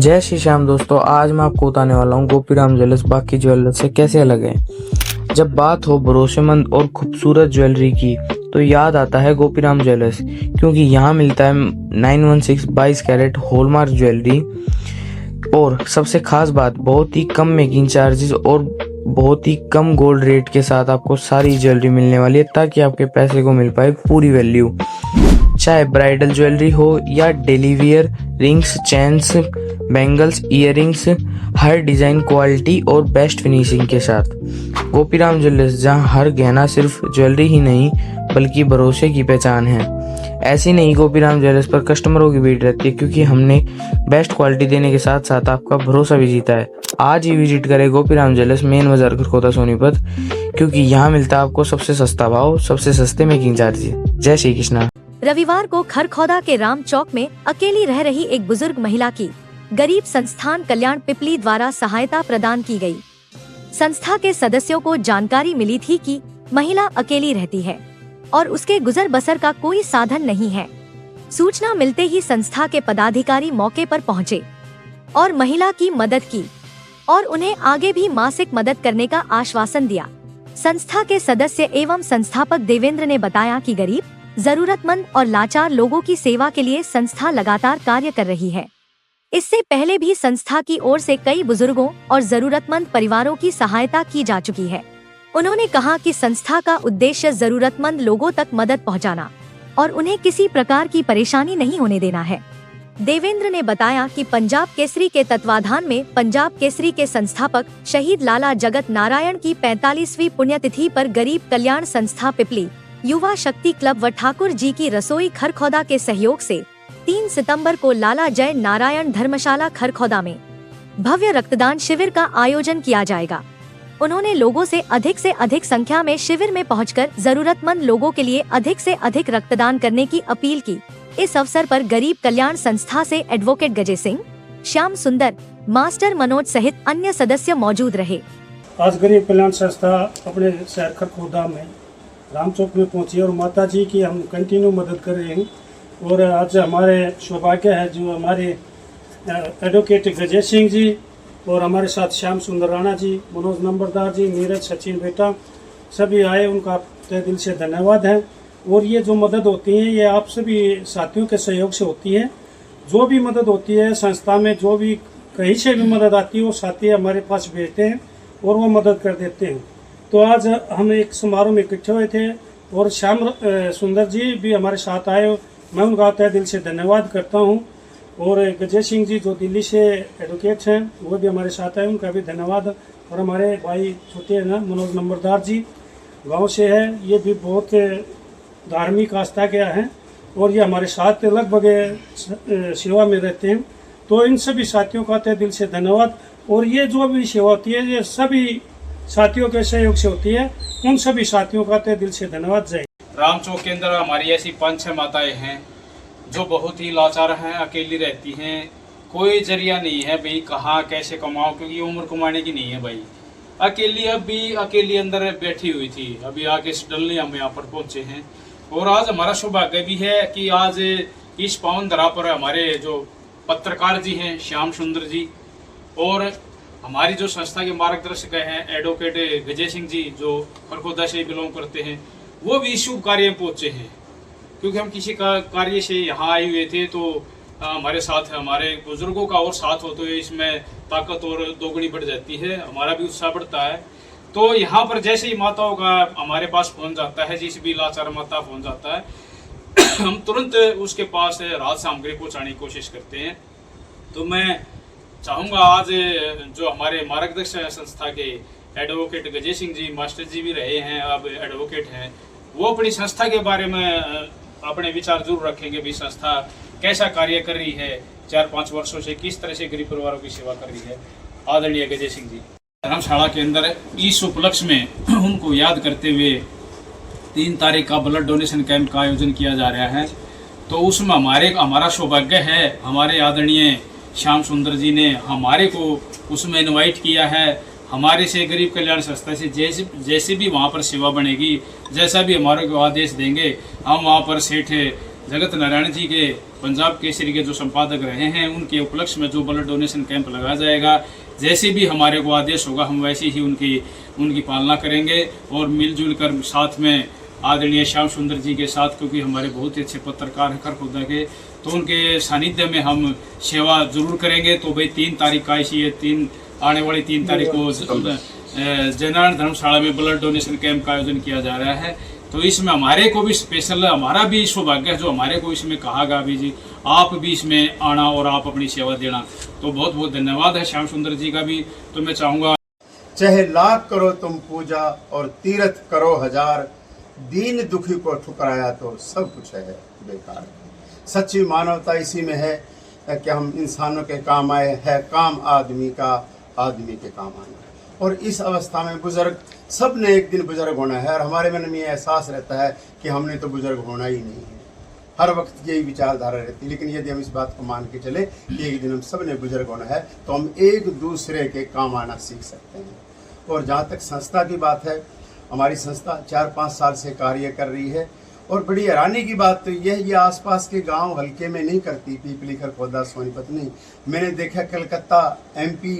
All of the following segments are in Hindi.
जय श्री श्याम दोस्तों, आज मैं आपको बताने वाला हूँ गोपीराम ज्वेलर्स बाकी ज्वेलर्स से कैसे अलग है। जब बात हो भरोसेमंद और खूबसूरत ज्वेलरी की तो याद आता है गोपीराम ज्वेलर्स, क्योंकि यहाँ मिलता है 916 22 कैरेट हॉलमार्क ज्वेलरी। और सबसे खास बात, बहुत ही कम मेकिंग चार्जेस और बहुत ही कम गोल्ड रेट के साथ आपको सारी ज्वेलरी मिलने वाली है, ताकि आपके पैसे को मिल पाए पूरी वैल्यू। चाहे ब्राइडल ज्वेलरी हो या daily wear, rings, chains, bangles, earrings, हर डिज़ाइन, क्वालिटी और बेस्ट फिनिशिंग के साथ। गोपीराम ज्वेलर्स, जहां हर गहना सिर्फ ज्वेलरी ही नहीं बल्कि भरोसे की पहचान है। ऐसी नहीं, गोपीराम ज्वेलर्स पर कस्टमरों की भीड़ रहती है, क्योंकि हमने बेस्ट क्वालिटी देने के साथ साथ आपका भरोसा भी जीता है। आज ही विजिट करें गोपीराम ज्वेलर्स, मेन बाजार, खरखोदा, सोनीपत, क्योंकि यहाँ मिलता है आपको सबसे सस्ता भाव, सबसे सस्ते मेकिंग चार्जेस। जय श्री कृष्णा। रविवार को खरखौदा के राम चौक में अकेली रह रही एक बुजुर्ग महिला की गरीब संस्थान कल्याण पिपली द्वारा सहायता प्रदान की गई। संस्था के सदस्यों को जानकारी मिली थी कि महिला अकेली रहती है और उसके गुजर बसर का कोई साधन नहीं है। सूचना मिलते ही संस्था के पदाधिकारी मौके पर पहुंचे और महिला की मदद की और उन्हें आगे भी मासिक मदद करने का आश्वासन दिया। संस्था के सदस्य एवं संस्थापक देवेंद्र ने बताया कि गरीब, जरूरतमंद और लाचार लोगों की सेवा के लिए संस्था लगातार कार्य कर रही है। इससे पहले भी संस्था की ओर से कई बुजुर्गों और जरूरतमंद परिवारों की सहायता की जा चुकी है। उन्होंने कहा कि संस्था का उद्देश्य जरूरतमंद लोगों तक मदद पहुंचाना और उन्हें किसी प्रकार की परेशानी नहीं होने देना है। देवेंद्र ने बताया कि पंजाब केसरी के तत्वाधान में पंजाब केसरी के संस्थापक शहीद लाला जगत नारायण की 45वीं पुण्यतिथि पर गरीब कल्याण संस्था पिपली, युवा शक्ति क्लब व ठाकुर जी की रसोई खरखौदा के सहयोग से 3 सितंबर को लाला जय नारायण धर्मशाला खरखौदा में भव्य रक्तदान शिविर का आयोजन किया जाएगा। उन्होंने लोगों से अधिक संख्या में शिविर में पहुंचकर जरूरतमंद लोगों के लिए अधिक से अधिक रक्तदान करने की अपील की। इस अवसर पर गरीब कल्याण संस्था से एडवोकेट गजे सिंह, श्याम सुंदर, मास्टर मनोज सहित अन्य सदस्य मौजूद रहे। आज गरीब कल्याण संस्था अपने शहर खरखौदा में राम चौक में पहुंची और माता जी की हम कंटिन्यू मदद कर रहे हैं। और आज हमारे सौभाग्य है जो हमारे एडवोकेट गजे सिंह जी और हमारे साथ श्याम सुंदर राणा जी, मनोज नंबरदार जी, नीरज, सचिन बेटा सभी आए, उनका तहे दिल से धन्यवाद है। और ये जो मदद होती है ये आप सभी साथियों के सहयोग से होती है। जो भी मदद होती है संस्था में, जो भी कहीं से भी मदद आती है वो साथी हमारे पास भेजते हैं और वो मदद कर देते हैं। तो आज हम एक समारोह में इकट्ठे हुए थे और श्याम सुंदर जी भी हमारे साथ आए, मैं उनका तहे दिल से धन्यवाद करता हूं। और गजे सिंह जी जो दिल्ली से एडवोकेट हैं वो भी हमारे साथ आए, उनका भी धन्यवाद। और हमारे भाई छोटे हैं ना, मनोज नंबरदार जी गांव से है, ये भी बहुत धार्मिक आस्था के हैं और ये हमारे साथ लगभग सेवा में रहते हैं। तो इन सभी साथियों का तहे दिल से धन्यवाद। और ये जो भी सेवा होती है ये सभी साथियों के सहयोग से होती है, उन सभी साथियों का तहे दिल से धन्यवाद। जय। राम चौक के अंदर हमारी ऐसी 5-6 माताएं हैं जो बहुत ही लाचार हैं, अकेली रहती हैं। कोई जरिया नहीं है भाई कहाँ कैसे कमाओ, क्योंकि उम्र कमाने की नहीं है भाई। अकेली अकेली अंदर बैठी हुई थी, अभी आके डलने हम यहाँ पर पहुंचे हैं। और आज हमारा सौभाग्य भी है कि आज इस पावन धरा पर हमारे जो पत्रकार जी हैं श्याम सुंदर जी और हमारी जो संस्था के मार्गदर्शक हैं एडवोकेट गजे सिंह जी जो खरखौदा से बिलोंग करते हैं, वो भी इस शुभ कार्य में पहुंचे हैं। क्योंकि हम किसी का कार्य से यहाँ आए हुए थे तो हमारे साथ हमारे बुजुर्गों का और साथ हो तो इसमें ताकत और दोगुनी बढ़ जाती है, हमारा भी उत्साह बढ़ता है। तो यहाँ पर जैसे ही माताओं का हमारे पास फोन जाता है, जिस भी लाचार माता फोन जाता है हम तुरंत उसके पास राहत सामग्री पहुँचाने की कोशिश करते हैं। तो मैं चाहूँगा आज जो हमारे मार्गदर्शक संस्था के एडवोकेट गजे सिंह जी, मास्टर जी भी रहे हैं, अब एडवोकेट हैं, वो अपनी संस्था के बारे में अपने विचार जरूर रखेंगे भी संस्था कैसा कार्य कर रही है, 4-5 वर्षों से किस तरह से गरीब परिवारों की सेवा कर रही है। आदरणीय गजे सिंह जी। धर्मशाला के अंदर इस उपलक्ष्य में उनको याद करते हुए 3 तारीख का ब्लड डोनेशन कैंप का आयोजन किया जा रहा है। तो उसमें हमारा सौभाग्य है, हमारे आदरणीय श्याम सुंदर जी ने हमारे को उसमें इनवाइट किया है। हमारे से गरीब कल्याण संस्था से जैसे भी वहाँ पर सेवा बनेगी, जैसा भी हमारे को आदेश देंगे, हम वहाँ पर सेठ जगत नारायण जी के पंजाब केसरी के जो संपादक रहे हैं, उनके उपलक्ष्य में जो ब्लड डोनेशन कैंप लगाया जाएगा, जैसे भी हमारे को आदेश होगा हम वैसे ही उनकी पालना करेंगे और मिलजुल कर साथ में आदरणीय श्याम सुंदर जी के साथ, क्योंकि हमारे बहुत ही अच्छे पत्रकार हैं खरखोदा के, तो उनके सानिध्य में हम सेवा जरूर करेंगे। तो भाई 3 तारीख का इसी आने वाली 3 तारीख को जयनारायण धर्मशाला में ब्लड डोनेशन कैंप का आयोजन किया जा रहा है। तो इसमें हमारे को भी स्पेशल, हमारा भी सौभाग्य है जो हमारे को इसमें कहा गया भी जी आप भी इसमें आना और आप अपनी सेवा देना। तो बहुत बहुत धन्यवाद है श्याम सुंदर जी का भी। तो मैं चाहूँगा चाहे लाख करो तुम पूजा और तीर्थ करो हजार, दीन दुखी को ठुकराया तो सब कुछ है बेकार। सच्ची मानवता इसी में है कि हम इंसानों के काम आए, है काम आदमी का आदमी के काम आना। और इस अवस्था में बुजुर्ग, सब ने एक दिन बुजुर्ग होना है और हमारे मन में एहसास रहता है कि हमने तो बुजुर्ग होना ही नहीं है। हर वक्त यही विचारधारा रहती है। लेकिन यदि हम इस बात को मान के चले कि एक दिन हम सब ने बुजुर्ग होना है तो हम एक दूसरे के काम आना सीख सकते हैं। और जहाँ तक संस्था की बात है, हमारी संस्था 4-5 साल से कार्य कर रही है और बड़ी हैरानी की बात तो यह ये आसपास के गांव हल्के में नहीं करती, पीपली, खरखोदा, सोनीपत नहीं। मैंने देखा कलकत्ता, MP,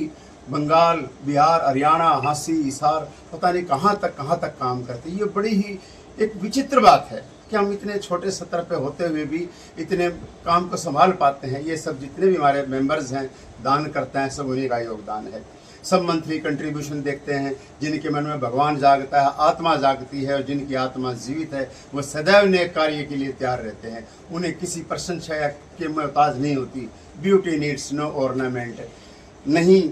बंगाल, बिहार, हरियाणा, हांसी, हिसार, पता नहीं कहाँ तक काम करती है। ये बड़ी ही एक विचित्र बात है कि हम इतने छोटे स्तर पे होते हुए भी इतने काम को संभाल पाते हैं। ये सब जितने भी हमारे मेंबर्स हैं, दान करते हैं, सब उन्हीं का योगदान है। सब मंथली कंट्रीब्यूशन देखते हैं। जिनके मन में भगवान जागता है, आत्मा जागती है और जिनकी आत्मा जीवित है, वो सदैव नेक कार्य के लिए तैयार रहते हैं। उन्हें किसी प्रशंसा के मोहताज नहीं होती। ब्यूटी नीड्स नो ऑर्नामेंट, नहीं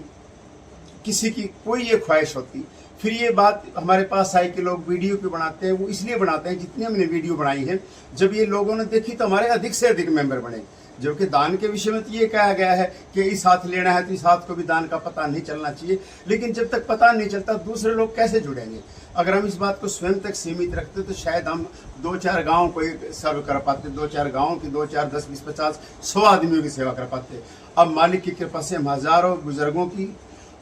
किसी की कोई ये ख्वाहिश होती। फिर ये बात हमारे पास आई कि लोग वीडियो क्यों बनाते हैं। वो इसलिए बनाते हैं, जितनी हमने वीडियो बनाई है, जब ये लोगों ने देखी तो हमारे अधिक से अधिक मेंबर बने। जबकि दान के विषय में तो ये कहा गया है कि इस हाथ लेना है तो इस हाथ को भी दान का पता नहीं चलना चाहिए। लेकिन जब तक पता नहीं चलता दूसरे लोग कैसे जुड़ेंगे। अगर हम इस बात को स्वयं तक सीमित रखते तो शायद हम 2-4 गाँव को सर्व कर पाते, 2-4 गाँव की 2-4, 10, 20, 50, 100 आदमियों की सेवा कर पाते। अब मालिक की कृपा से हम हजारों बुजुर्गों की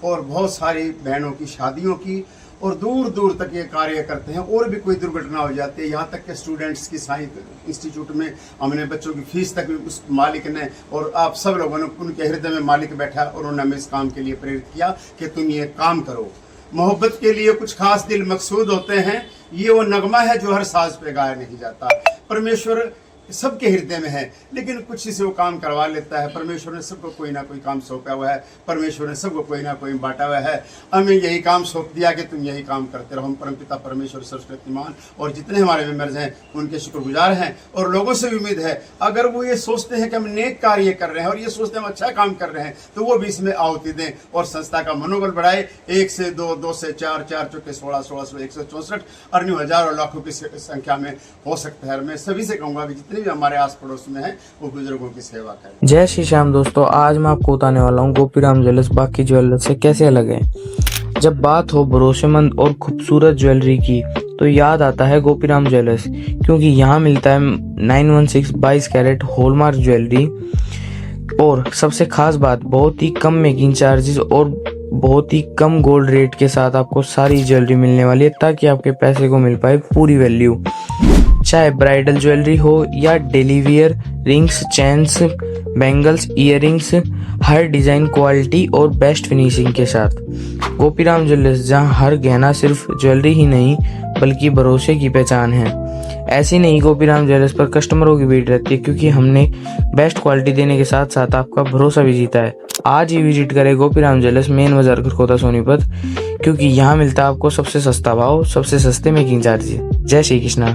और बहुत सारी बहनों की शादियों की और दूर दूर तक ये कार्य करते हैं। और भी कोई दुर्घटना हो जाती है, यहाँ तक के स्टूडेंट्स की साइंस इंस्टीट्यूट में हमने बच्चों की फीस तक उस मालिक ने और आप सब लोगों ने, उनके हृदय में मालिक बैठा और उन्होंने हमें इस काम के लिए प्रेरित किया कि तुम ये काम करो। मोहब्बत के लिए कुछ खास दिल मकसूद होते हैं, ये वो नगमा है जो हर साज पे गाया नहीं जाता। परमेश्वर सबके हृदय में है, लेकिन कुछ से वो काम करवा लेता है। परमेश्वर ने सबको कोई ना कोई काम सौंपा हुआ है, परमेश्वर ने सबको कोई ना कोई बांटा हुआ है। हमें यही काम सौंप दिया कि तुम यही काम करते रहो। हम परमपिता परमेश्वर सर्वशक्तिमान और जितने हमारे मेंबर्स हैं उनके शुक्रगुजार हैं। और लोगों से भी उम्मीद है, अगर वो ये सोचते हैं कि हम नेक कार्य कर रहे हैं और ये सोचते हैं हम अच्छा काम कर रहे हैं, तो वो भी इसमें आहुति दें और संस्था का मनोबल बढ़ाए। 1 से 2, 2 से 4, 4 चौके 16, 16 164 और न्यू हजारों लाखों की संख्या में हो सकता है। मैं सभी से कहूँगा कि जितने भी हमारे आस पड़ोस में हैं वो बुजुर्गों की सेवा करें। जय श्री श्याम दोस्तों, आज मैं आपको बताने वाला हूँ गोपीराम ज्वेलर्स बाकी ज्वेलर्स से कैसे अलग है। जब बात हो भरोसेमंद और खूबसूरत ज्वेलरी की तो याद आता है गोपीराम ज्वेलर्स, क्योंकि यहाँ मिलता है 916 22 कैरेट हॉलमार्क ज्वेलरी। और सबसे खास बात, बहुत ही कम मेकिंग चार्जेस और बहुत ही कम गोल्ड रेट के साथ आपको सारी ज्वेलरी मिलने वाली है, ताकि आपके पैसे को मिल पाए पूरी वैल्यू। चाहे ब्राइडल ज्वेलरी हो या daily wear, rings, chains, bangles, earrings, हर डिजाइन, क्वालिटी और बेस्ट फिनिशिंग के साथ। गोपीराम ज्वेलर्स, जहां हर गहना सिर्फ ज्वेलरी ही नहीं बल्कि भरोसे की पहचान है। ऐसे नहीं, गोपीराम ज्वेलर्स पर कस्टमरों की भीड़ रहती है, क्योंकि हमने बेस्ट क्वालिटी देने के साथ साथ आपका भरोसा भी जीता है। आज ही विजिट करें गोपीराम ज्वेलर्स, मेन बाजार, खरखोदा, सोनीपत, क्योंकि यहाँ मिलता है आपको सबसे सस्ता भाव, सबसे सस्ते मेकिंग चार्जेस। जय श्री कृष्णा।